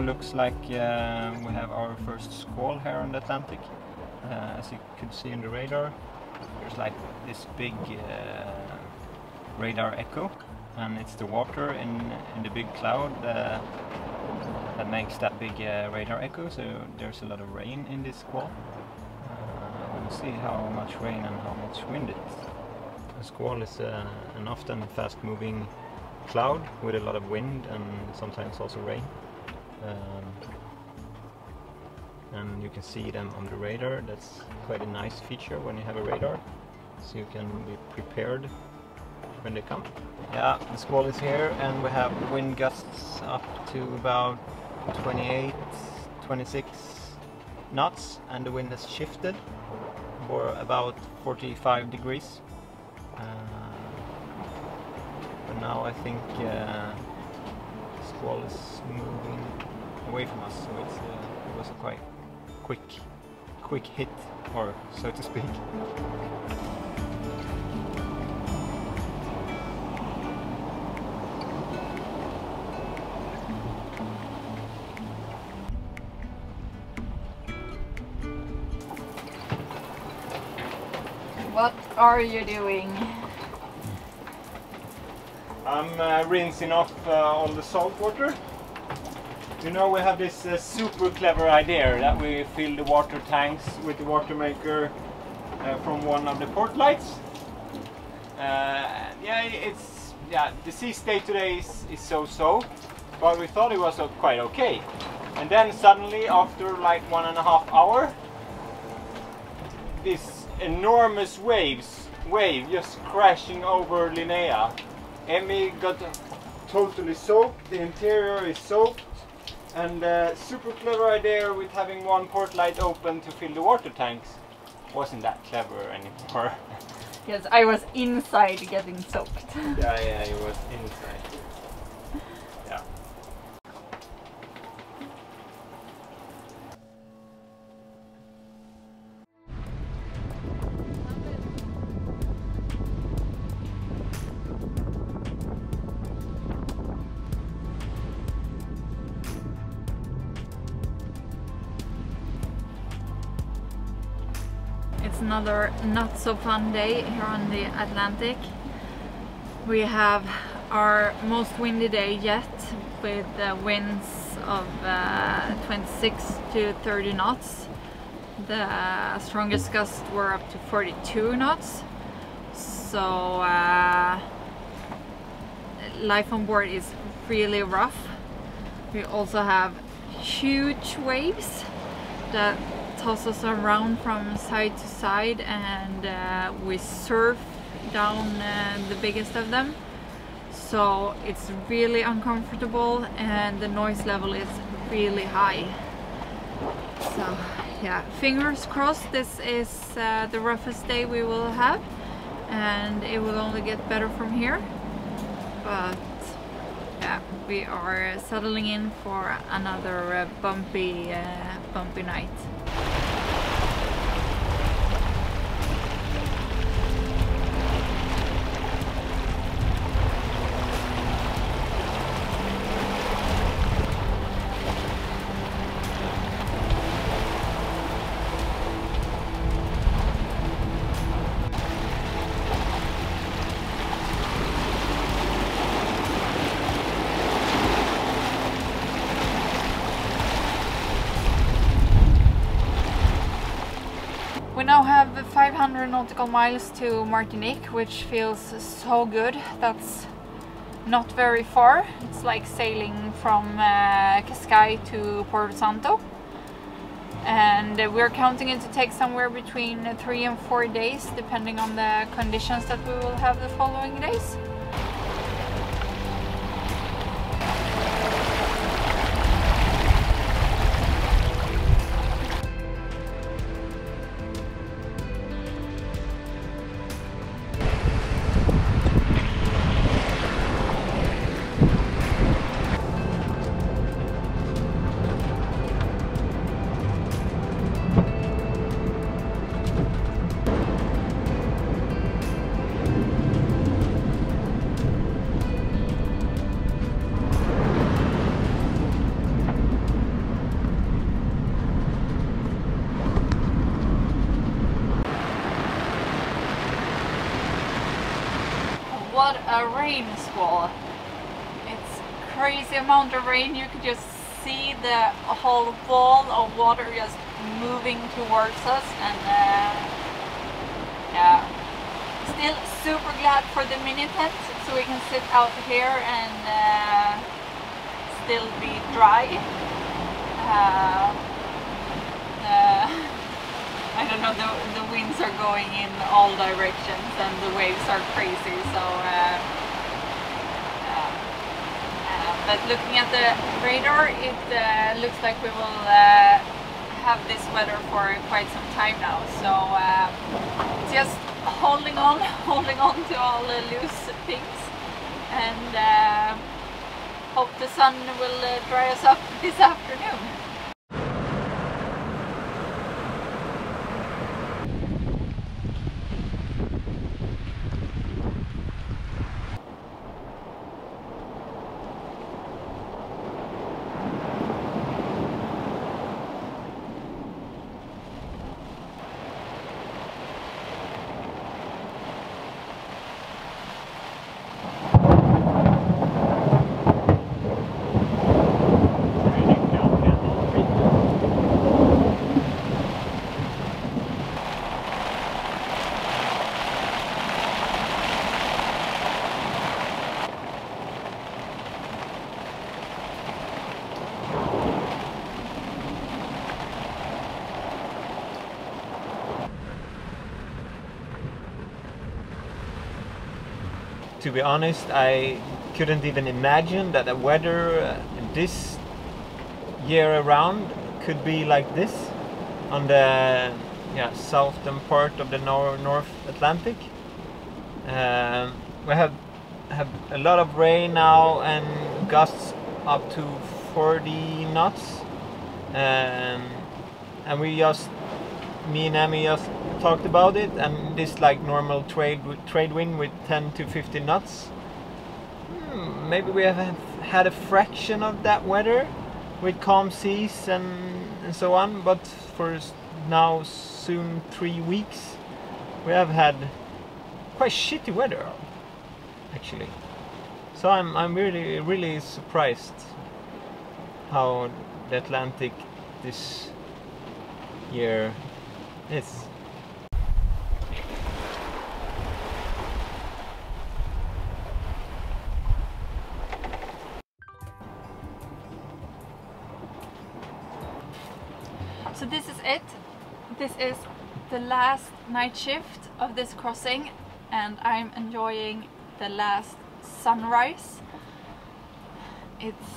looks like we have our first squall here on the Atlantic. As you could see in the radar, there's like this big radar echo, and it's the water in the big cloud that makes that big radar echo, so there's a lot of rain in this squall. We'll see how much rain and how much wind it is. A squall is an often fast-moving cloud with a lot of wind and sometimes also rain. And you can see them on the radar. That's quite a nice feature when you have a radar, so you can be prepared when they come. Yeah, the squall is here, and we have wind gusts up to about 28, 26 knots, and the wind has shifted for about 45 degrees. But now I think the squall is moving away from us, so it was a quite quick hit, or so to speak. What are you doing? I'm rinsing off all the salt water. You know, we have this super clever idea that we fill the water tanks with the water maker from one of the port lights. The sea state today is so-so, but we thought it was quite okay. And then suddenly, after like 1.5 hours, this enormous wave just crashing over Linnea. Emmy got totally soaked, the interior is soaked, and super clever idea with having one port light open to fill the water tanks wasn't that clever anymore. Yes, I was inside getting soaked. Yeah, it was inside. Yeah. It's another not so fun day here on the Atlantic. We have our most windy day yet, with winds of 26 to 30 knots. The strongest gusts were up to 42 knots. So life on board is really rough. We also have huge waves that toss us around from side to side, and we surf down the biggest of them, so it's really uncomfortable and the noise level is really high. So yeah, fingers crossed this is the roughest day we will have, and it will only get better from here. But yeah, we are settling in for another bumpy night. We now have 500 nautical miles to Martinique, which feels so good. That's not very far. It's like sailing from Cascais to Porto Santo. And we're counting it to take somewhere between 3 and 4 days, depending on the conditions that we will have the following days. got a rain squall. It's crazy amount of rain. You could just see the whole wall of water just moving towards us, and yeah, still super glad for the mini tent, so we can sit out here and still be dry. I don't know, the winds are going in all directions and the waves are crazy, so but looking at the radar, it looks like we will have this weather for quite some time now, so just holding on to all the loose things, and hope the sun will dry us up this afternoon. To be honest, I couldn't even imagine that the weather this year around could be like this on the southern part of the North Atlantic. We have a lot of rain now and gusts up to 40 knots, and me and Emmy just talked about it, and this like normal trade wind with 10 to 15 knots. Maybe we have had a fraction of that weather with calm seas and so on, but for now soon 3 weeks we have had quite shitty weather actually. So I'm really surprised how the Atlantic this year is. So this is it. This is the last night shift of this crossing, and I'm enjoying the last sunrise. It's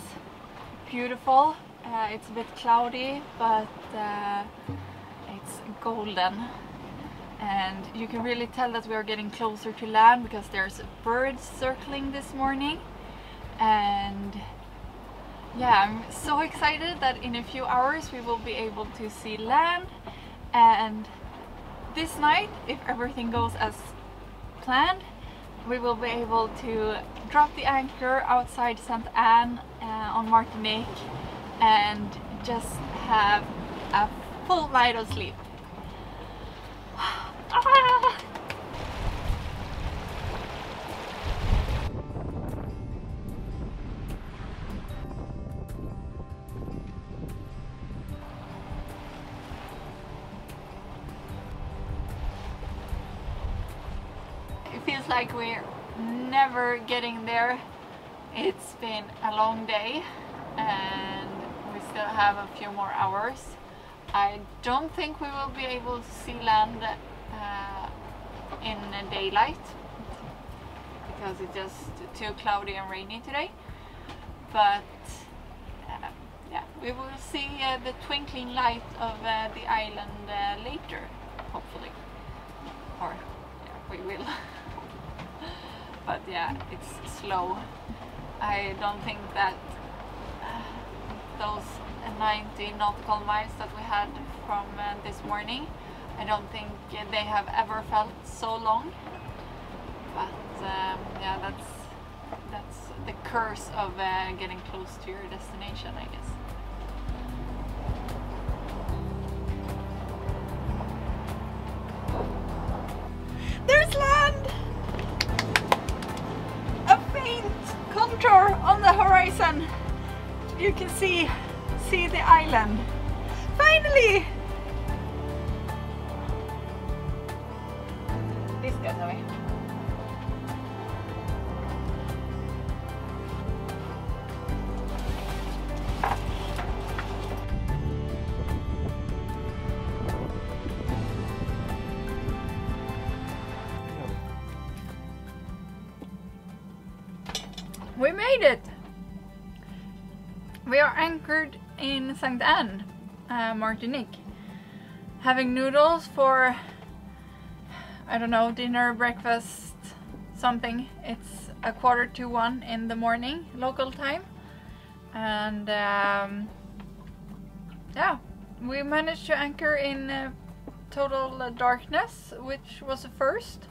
beautiful. It's a bit cloudy, but it's golden, and you can really tell that we are getting closer to land because there's birds circling this morning. And yeah, I'm so excited that in a few hours we will be able to see land. And this night, if everything goes as planned, we will be able to drop the anchor outside St. Anne on Martinique and just have a full night of sleep. It feels like we're never getting there. It's been a long day and we still have a few more hours. I don't think we will be able to see land in daylight because it's just too cloudy and rainy today. But yeah, we will see the twinkling light of the island later, hopefully. Or yeah, we will. But yeah, it's slow. I don't think that those 90 nautical miles that we had from this morning, I don't think they have ever felt so long. But yeah, that's the curse of getting close to your destination, I guess. There's land! horizon you can see the island. Finally! This goes away. We made it! We are anchored in St. Anne, Martinique. Having noodles for, I don't know, dinner, breakfast, something. It's 1:45 in the morning, local time. And yeah, we managed to anchor in total darkness, which was a first.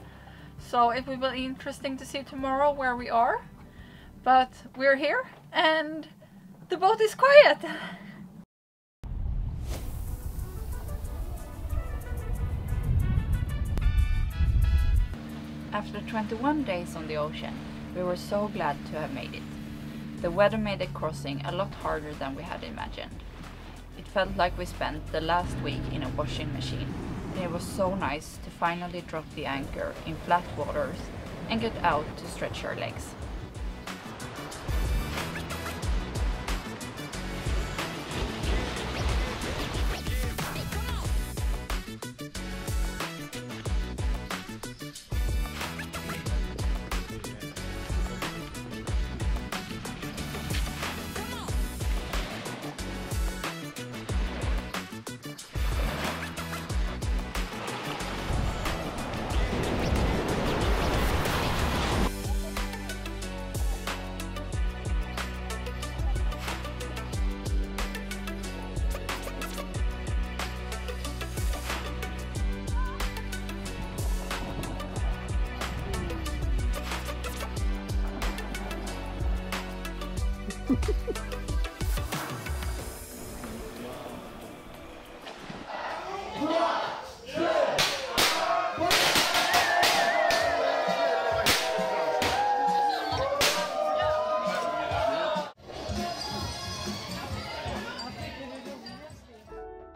So it will be interesting to see tomorrow where we are. But we're here and the boat is quiet. After 21 days on the ocean, we were so glad to have made it. The weather made the crossing a lot harder than we had imagined. It felt like we spent the last week in a washing machine, and it was so nice to finally drop the anchor in flat waters and get out to stretch our legs.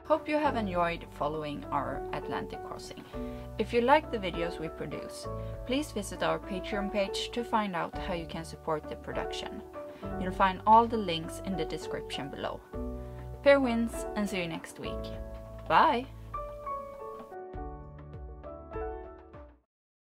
Hope you have enjoyed following our Atlantic crossing. If you like the videos we produce, please visit our Patreon page to find out how you can support the production. You'll find all the links in the description below. Fair winds and see you next week. Bye!